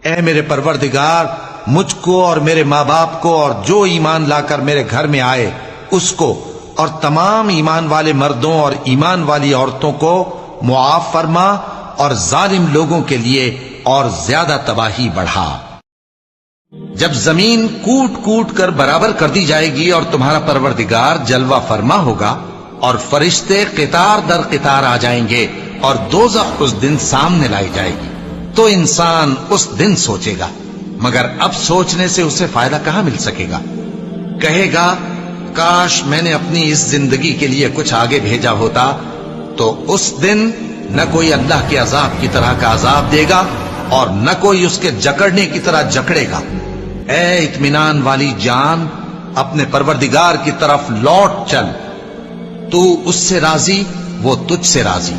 اے میرے پروردگار، مجھ کو اور میرے ماں باپ کو اور جو ایمان لا کر میرے گھر میں آئے اس کو اور تمام ایمان والے مردوں اور ایمان والی عورتوں کو معاف فرما اور ظالم لوگوں کے لیے اور زیادہ تباہی بڑھا۔ جب زمین کوٹ کوٹ کر برابر کر دی جائے گی اور تمہارا پروردگار جلوہ فرما ہوگا اور فرشتے قطار در قطار آ جائیں گے اور دوزخ اس دن سامنے لائی جائے گی، تو انسان اس دن سوچے گا، مگر اب سوچنے سے اسے فائدہ کہاں مل سکے گا؟ کہے گا کاش میں نے اپنی اس زندگی کے لیے کچھ آگے بھیجا ہوتا، تو اس دن نہ کوئی اللہ کے عذاب کی طرح کا عذاب دے گا اور نہ کوئی اس کے جکڑنے کی طرح جکڑے گا۔ اے اطمینان والی جان، اپنے پروردگار کی طرف لوٹ چل، تو اس سے راضی وہ تجھ سے راضی،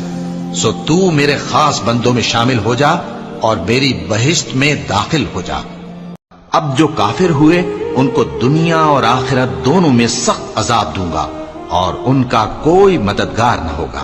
سو تو میرے خاص بندوں میں شامل ہو جا اور میری بہشت میں داخل ہو جا۔ اب جو کافر ہوئے ان کو دنیا اور آخرت دونوں میں سخت عذاب دوں گا اور ان کا کوئی مددگار نہ ہوگا،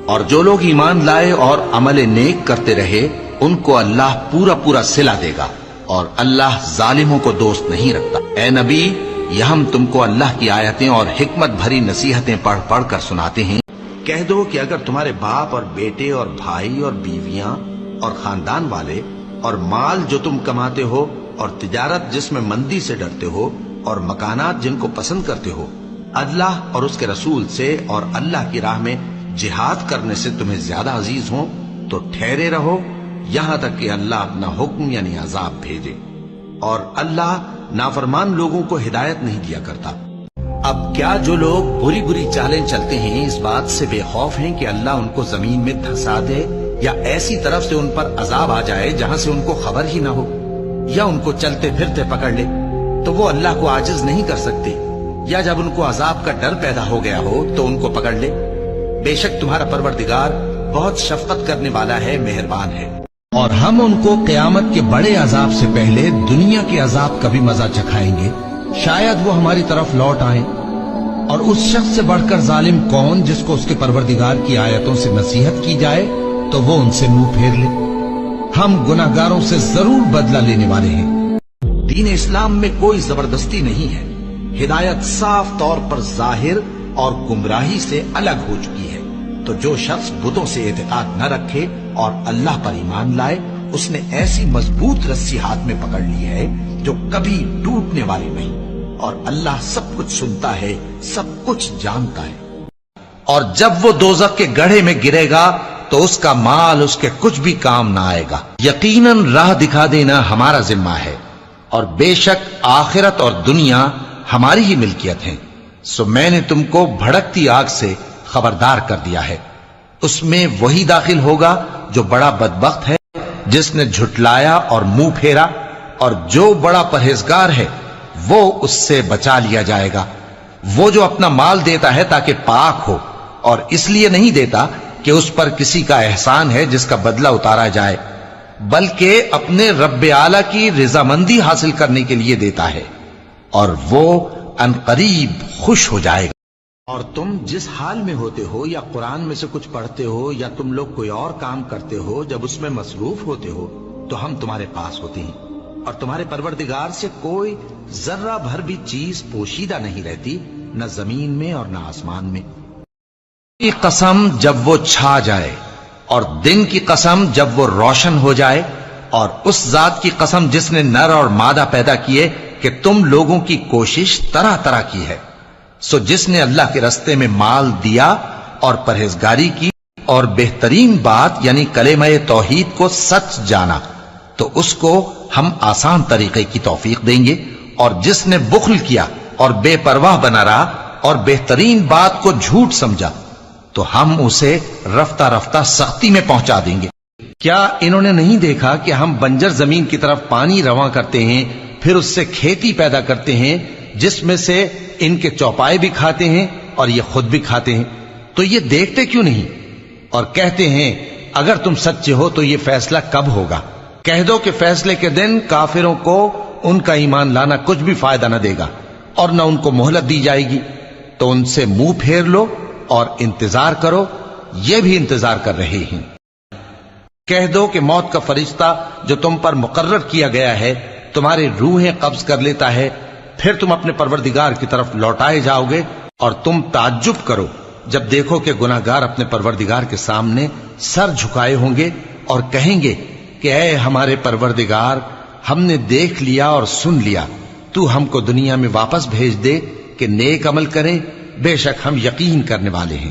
اور جو لوگ ایمان لائے اور عمل نیک کرتے رہے ان کو اللہ پورا پورا صلہ دے گا، اور اللہ ظالموں کو دوست نہیں رکھتا۔ اے نبی، یہ ہم تم کو اللہ کی آیتیں اور حکمت بھری نصیحتیں پڑھ پڑھ کر سناتے ہیں۔ کہہ دو کہ اگر تمہارے باپ اور بیٹے اور بھائی اور بیویاں اور خاندان والے اور مال جو تم کماتے ہو اور تجارت جس میں مندی سے ڈرتے ہو اور مکانات جن کو پسند کرتے ہو، اللہ اور اس کے رسول سے اور اللہ کی راہ میں جہاد کرنے سے تمہیں زیادہ عزیز ہوں، تو ٹھہرے رہو یہاں تک کہ اللہ اپنا حکم یعنی عذاب بھیجے، اور اللہ نافرمان لوگوں کو ہدایت نہیں دیا کرتا۔ اب کیا جو لوگ بری بری چالیں چلتے ہیں اس بات سے بے خوف ہیں کہ اللہ ان کو زمین میں دھسا دے یا ایسی طرف سے ان پر عذاب آ جائے جہاں سے ان کو خبر ہی نہ ہو، یا ان کو چلتے پھرتے پکڑ لے، تو وہ اللہ کو عاجز نہیں کر سکتے، یا جب ان کو عذاب کا ڈر پیدا ہو گیا ہو تو ان کو پکڑ لے؟ بے شک تمہارا پروردگار بہت شفقت کرنے والا ہے، مہربان ہے۔ اور ہم ان کو قیامت کے بڑے عذاب سے پہلے دنیا کے عذاب کا بھی مزہ چکھائیں گے، شاید وہ ہماری طرف لوٹ آئیں۔ اور اس شخص سے بڑھ کر ظالم کون جس کو اس کے پروردگار کی آیتوں سے نصیحت کی جائے تو وہ ان سے منہ پھیر لے؟ ہم گناہگاروں سے ضرور بدلہ لینے والے ہیں۔ دین اسلام میں کوئی زبردستی نہیں ہے، ہدایت صاف طور پر ظاہر اور گمراہی سے الگ ہو چکی ہے۔ تو جو شخص بتوں سے اعتقاد نہ رکھے اور اللہ پر ایمان لائے، اس نے ایسی مضبوط رسی ہاتھ میں پکڑ لی ہے جو کبھی ٹوٹنے والی نہیں، اور اللہ سب کچھ سنتا ہے، سب کچھ جانتا ہے۔ اور جب وہ دوزخ کے گڑھے میں گرے گا تو اس کا مال اس کے کچھ بھی کام نہ آئے گا۔ یقیناً راہ دکھا دینا ہمارا ذمہ ہے، اور بے شک آخرت اور دنیا ہماری ہی ملکیت ہیں، سو میں نے تم کو بھڑکتی آگ سے خبردار کر دیا ہے۔ اس میں وہی داخل ہوگا جو بڑا بدبخت ہے، جس نے جھٹلایا اور منہ پھیرا، اور جو بڑا پرہیزگار ہے وہ اس سے بچا لیا جائے گا۔ وہ جو اپنا مال دیتا ہے تاکہ پاک ہو، اور اس لیے نہیں دیتا کہ اس پر کسی کا احسان ہے جس کا بدلہ اتارا جائے، بلکہ اپنے رب اعلیٰ کی رضامندی حاصل کرنے کے لیے دیتا ہے، اور وہ عنقریب خوش ہو جائے گا۔ اور تم جس حال میں ہوتے ہو، یا قرآن میں سے کچھ پڑھتے ہو یا تم لوگ کوئی اور کام کرتے ہو، جب اس میں مصروف ہوتے ہو تو ہم تمہارے پاس ہوتے ہیں، اور تمہارے پروردگار سے کوئی ذرہ بھر بھی چیز پوشیدہ نہیں رہتی، نہ زمین میں اور نہ آسمان میں۔ کی قسم جب وہ چھا جائے، اور دن کی قسم جب وہ روشن ہو جائے، اور اس ذات کی قسم جس نے نر اور مادہ پیدا کیے کہ تم لوگوں کی کوشش طرح طرح کی ہے، سو جس نے اللہ کے رستے میں مال دیا اور پرہیزگاری کی اور بہترین بات یعنی کلمہ توحید کو سچ جانا، تو اس کو ہم آسان طریقے کی توفیق دیں گے، اور جس نے بخل کیا اور بے پرواہ بنا رہا اور بہترین بات کو جھوٹ سمجھا، تو ہم اسے رفتہ رفتہ سختی میں پہنچا دیں گے۔ کیا انہوں نے نہیں دیکھا کہ ہم بنجر زمین کی طرف پانی رواں کرتے ہیں، پھر اس سے کھیتی پیدا کرتے ہیں جس میں سے ان کے چوپائے بھی کھاتے ہیں اور یہ خود بھی کھاتے ہیں؟ تو یہ دیکھتے کیوں نہیں اور کہتے ہیں اگر تم سچے ہو تو یہ فیصلہ کب ہوگا؟ کہہ دو کہ فیصلے کے دن کافروں کو ان کا ایمان لانا کچھ بھی فائدہ نہ دے گا، اور نہ ان کو مہلت دی جائے گی، تو ان سے منہ پھیر لو اور انتظار کرو، یہ بھی انتظار کر رہے ہیں۔ کہہ دو کہ موت کا فرشتہ جو تم پر مقرر کیا گیا ہے تمہاری روحیں قبض کر لیتا ہے، پھر تم اپنے پروردگار کی طرف لوٹائے جاؤ گے، اور تم تعجب کرو جب دیکھو کہ گناہگار اپنے پروردگار کے سامنے سر جھکائے ہوں گے اور کہیں گے کہ اے ہمارے پروردگار، ہم نے دیکھ لیا اور سن لیا، تو ہم کو دنیا میں واپس بھیج دے کہ نیک عمل کریں، بے شک ہم یقین کرنے والے ہیں۔